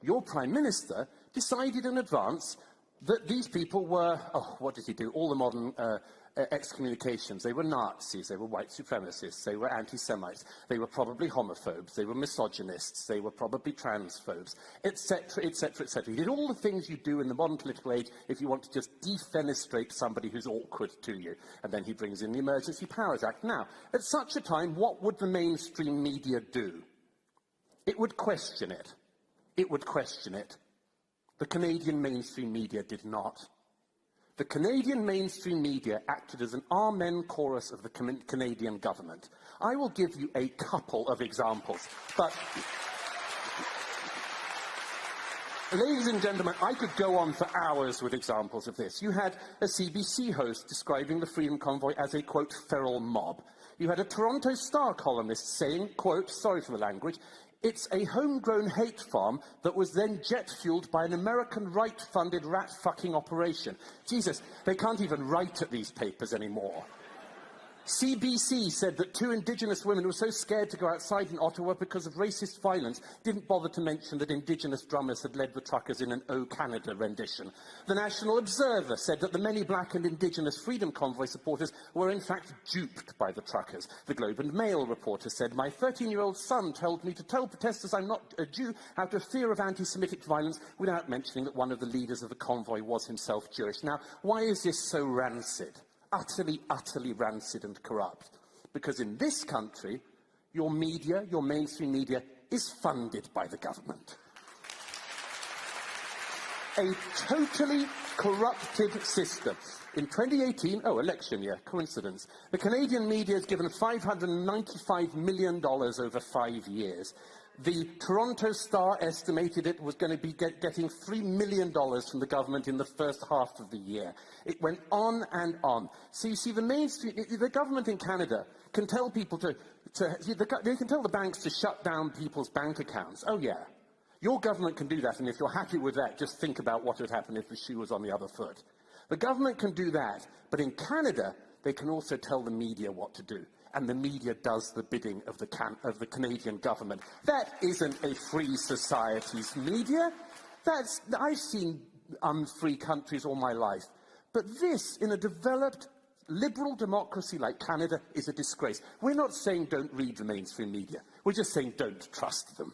your Prime Minister decided in advance that these people were, what did he do? All the modern excommunications. They were Nazis, they were white supremacists, they were anti-Semites, they were probably homophobes, they were misogynists, they were probably transphobes, etc., etc., etc. He did all the things you do in the modern political age if you want to just defenestrate somebody who's awkward to you. And then he brings in the Emergency Powers Act. Now, at such a time, what would the mainstream media do? It would question it. It would question it. The Canadian mainstream media did not. The Canadian mainstream media acted as an amen chorus of the Canadian government. I will give you a couple of examples, but ladies and gentlemen, I could go on for hours with examples of this. You had a CBC host describing the Freedom Convoy as a, quote, feral mob. You had a Toronto Star columnist saying, quote, sorry for the language, it's a homegrown hate farm that was then jet-fueled by an American right-funded rat-fucking operation. Jesus, they can't even write at these papers anymore. CBC said that 2 Indigenous women who were so scared to go outside in Ottawa because of racist violence didn't bother to mention that Indigenous drummers had led the truckers in an O Canada rendition. The National Observer said that the many black and Indigenous Freedom Convoy supporters were in fact duped by the truckers. The Globe and Mail reporter said, my 13-year-old son told me to tell protesters I'm not a Jew out of fear of anti-Semitic violence without mentioning that one of the leaders of the convoy was himself Jewish. Now, why is this so rancid? Utterly, utterly rancid and corrupt. Because in this country, your media, your mainstream media, is funded by the government. A totally corrupted system. In 2018, election year, coincidence, the Canadian media has given $595 million over 5 years. The Toronto Star estimated it was going to be getting $3 million from the government in the first half of the year. It went on and on. So you see, the government in Canada can tell people they can tell the banks to shut down people's bank accounts. Oh yeah, your government can do that, and if you're happy with that, just think about what would happen if the shoe was on the other foot. The government can do that, but in Canada, they can also tell the media what to do. And the media does the bidding of the Canadian government. That isn't a free society's media. I've seen unfree countries all my life. But this, in a developed, liberal democracy like Canada, is a disgrace. We're not saying don't read the mainstream media. We're just saying don't trust them.